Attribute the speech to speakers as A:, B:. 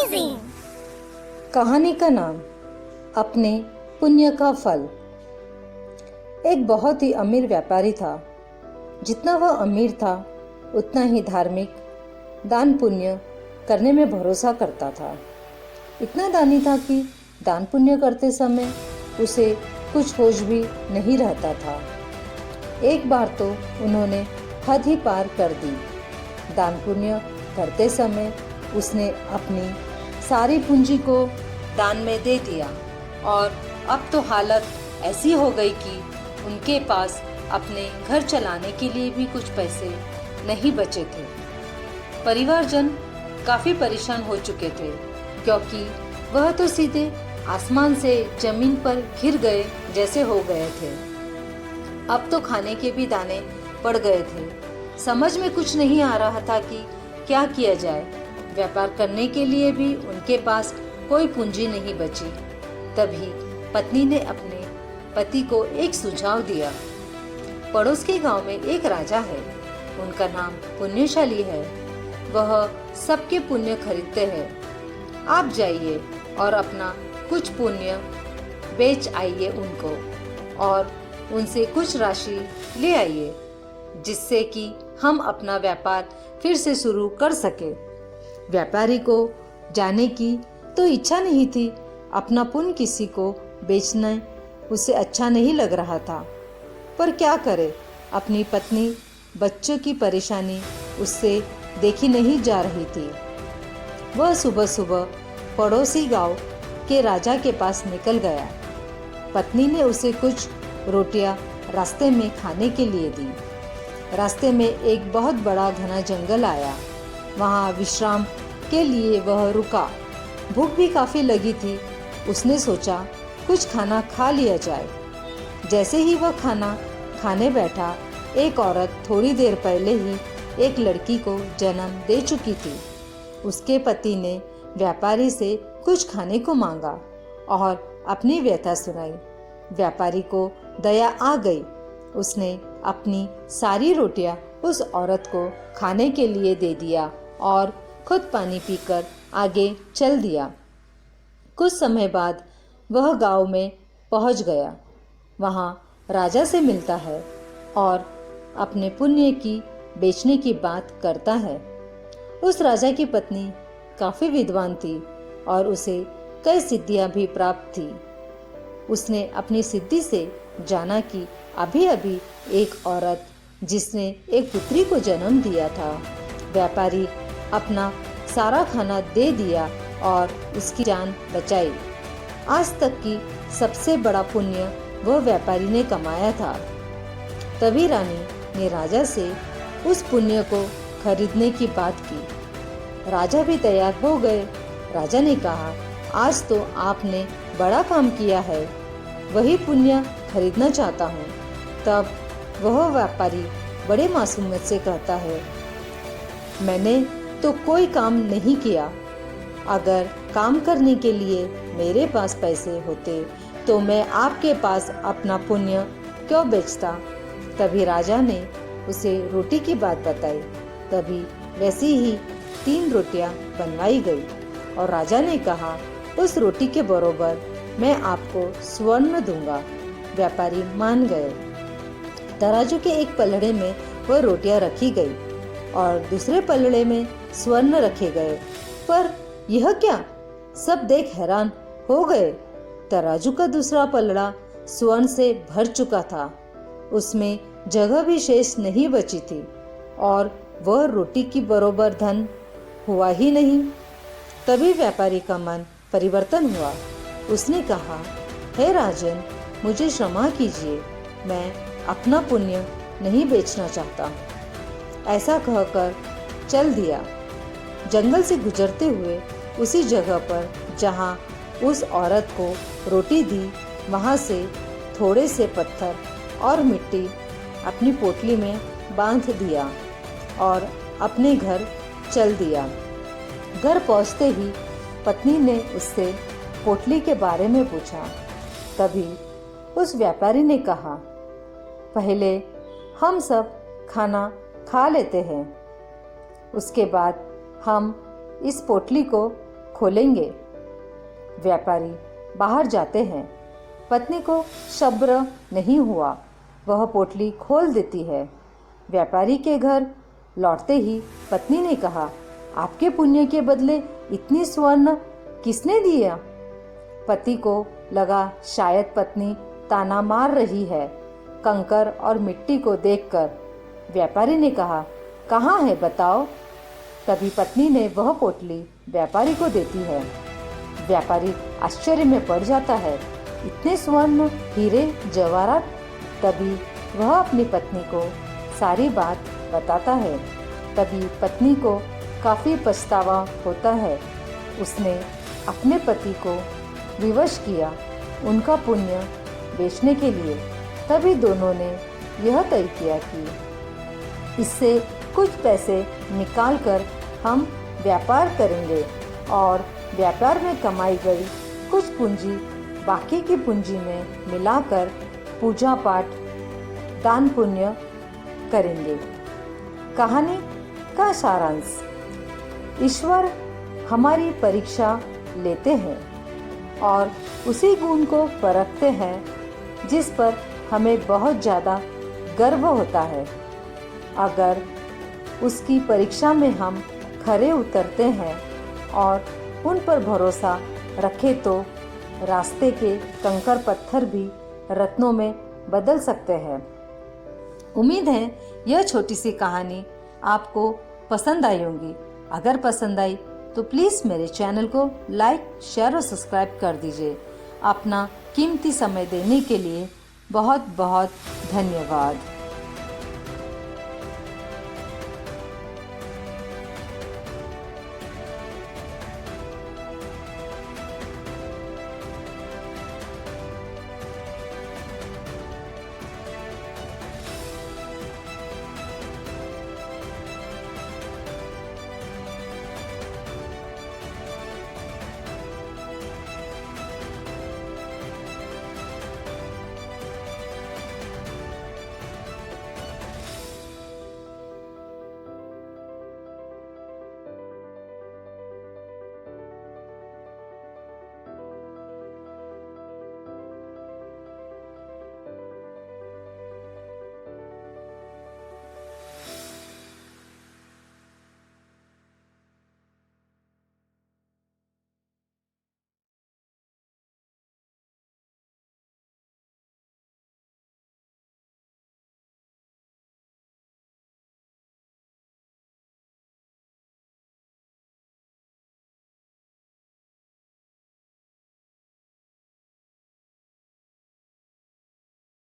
A: Amazing.
B: कहानी का नाम अपने पुण्य का फल। एक बहुत ही अमीर व्यापारी था। जितना वह अमीर था उतना ही धार्मिक दान पुण्य करने में भरोसा करता था। इतना दानी था कि दान पुण्य करते समय उसे कुछ होश भी नहीं रहता था। एक बार तो उन्होंने हद ही पार कर दी। दान पुण्य करते समय उसने अपनी सारी पूंजी को दान में दे दिया और अब तो हालत ऐसी हो गई कि उनके पास अपने घर चलाने के लिए भी कुछ पैसे नहीं बचे थे। परिवारजन काफी परेशान हो चुके थे क्योंकि वह तो सीधे आसमान से जमीन पर गिर गए जैसे हो गए थे। अब तो खाने के भी दाने पड़ गए थे। समझ में कुछ नहीं आ रहा था कि क्या किया जाए। व्यापार करने के लिए भी उनके पास कोई पूंजी नहीं बची। तभी पत्नी ने अपने पति को एक सुझाव दिया। पड़ोस के गांव में एक राजा है। उनका नाम पुण्यशाली है। वह सबके पुण्य खरीदते हैं। आप जाइए और अपना कुछ पुण्य बेच आइए उनको और उनसे कुछ राशि ले आइए, जिससे कि हम अपना व्यापार फिर से शुरू कर सके। व्यापारी को जाने की तो इच्छा नहीं थी। अपना पुण्य किसी को बेचना उसे अच्छा नहीं लग रहा था, पर क्या करे। अपनी पत्नी बच्चों की परेशानी उससे देखी नहीं जा रही थी। वह सुबह सुबह पड़ोसी गांव के राजा के पास निकल गया। पत्नी ने उसे कुछ रोटियां रास्ते में खाने के लिए दी। रास्ते में एक बहुत बड़ा घना जंगल आया। वहाँ विश्राम के लिए वह रुका। भूख भी काफी लगी थी। उसने सोचा कुछ खाना खा लिया जाए। जैसे ही वह खाना खाने बैठा, एक औरत थोड़ी देर पहले ही एक लड़की को जन्म दे चुकी थी। उसके पति ने व्यापारी से कुछ खाने को मांगा और अपनी व्यथा सुनाई। व्यापारी को दया आ गई। उसने अपनी सारी रोटियां उस औरत को खाने के लिए दे दिया और खुद पानी पीकर आगे चल दिया। कुछ समय बाद वह गांव में पहुंच गया। वहां राजा से मिलता है और अपने पुण्य की बेचने की बात करता है। उस राजा की पत्नी काफी विद्वान थी और उसे कई सिद्धियां भी प्राप्त थी। उसने अपनी सिद्धि से जाना कि अभी अभी एक औरत जिसने एक पुत्री को जन्म दिया था, व्यापारी अपना सारा खाना दे दिया और उसकी जान बचाई। आज तक की सबसे बड़ा पुण्य वह व्यापारी ने कमाया था। तभी रानी ने राजा से उस पुण्य को खरीदने की बात की। राजा भी तैयार हो गए। राजा ने कहा, आज तो आपने बड़ा काम किया है, वही पुण्य खरीदना चाहता हूँ। तब वह व्यापारी बड़े मासूमियत से कहता है, मैंने तो कोई काम नहीं किया। अगर काम करने के लिए मेरे पास पैसे होते तो मैं आपके पास अपना पुण्य क्यों बेचता। तभी राजा ने उसे रोटी की बात बताई। तभी वैसी ही 3 रोटियां बनवाई गई और राजा ने कहा, उस रोटी के बरोबर मैं आपको स्वर्ण दूंगा। व्यापारी मान गए। तराजू के एक पलड़े में वह रोटियां रखी गई और दूसरे पलड़े में स्वर्ण रखे गए। पर यह क्या? सब देख हैरान हो गए। तराजू का दूसरा पलड़ा स्वर्ण से भर चुका था। उसमें जगह भी शेष नहीं बची थी और वह रोटी की बरोबर धन हुआ ही नहीं। तभी व्यापारी का मन परिवर्तन हुआ। उसने कहा, हे राजन, मुझे क्षमा कीजिए, मैं अपना पुण्य नहीं बेचना चाहता। ऐसा कहकर चल दिया। जंगल से गुजरते हुए उसी जगह पर जहां उस औरत को रोटी दी, वहां से थोड़े से पत्थर और मिट्टी अपनी पोटली में बांध दिया और अपने घर चल दिया। घर पहुंचते ही पत्नी ने उससे पोटली के बारे में पूछा। तभी उस व्यापारी ने कहा, पहले हम सब खाना खा लेते हैं, उसके बाद हम इस पोटली को खोलेंगे। व्यापारी बाहर जाते हैं। पत्नी को सब्र नहीं हुआ, वह पोटली खोल देती है। व्यापारी के घर लौटते ही पत्नी ने कहा, आपके पुण्य के बदले इतनी स्वर्ण किसने दिया? पति को लगा शायद पत्नी ताना मार रही है। कंकर और मिट्टी को देखकर व्यापारी ने कहा, कहाँ है बताओ? तभी पत्नी ने वह पोटली व्यापारी को देती है। व्यापारी आश्चर्य में पड़ जाता है, इतने स्वर्ण, हीरे, जवाहरात। तभी वह अपनी पत्नी को सारी बात बताता है। तभी पत्नी को काफ़ी पछतावा होता है। उसने अपने पति को विवश किया उनका पुण्य बेचने के लिए। तभी दोनों ने यह तय किया कि इससे कुछ पैसे निकालकर हम व्यापार करेंगे और व्यापार में कमाई गई कुछ पूंजी बाकी की पूंजी में मिलाकर पूजा पाठ, दान पुण्य करेंगे। कहानी का सारांश, ईश्वर हमारी परीक्षा लेते हैं और उसी गुण को परखते हैं जिस पर हमें बहुत ज़्यादा गर्व होता है। अगर उसकी परीक्षा में हम खरे उतरते हैं और उन पर भरोसा रखें तो रास्ते के कंकर पत्थर भी रत्नों में बदल सकते हैं। उम्मीद है यह छोटी सी कहानी आपको पसंद आई होगी। अगर पसंद आई तो प्लीज़ मेरे चैनल को लाइक, शेयर और सब्सक्राइब कर दीजिए। अपना कीमती समय देने के लिए बहुत बहुत धन्यवाद।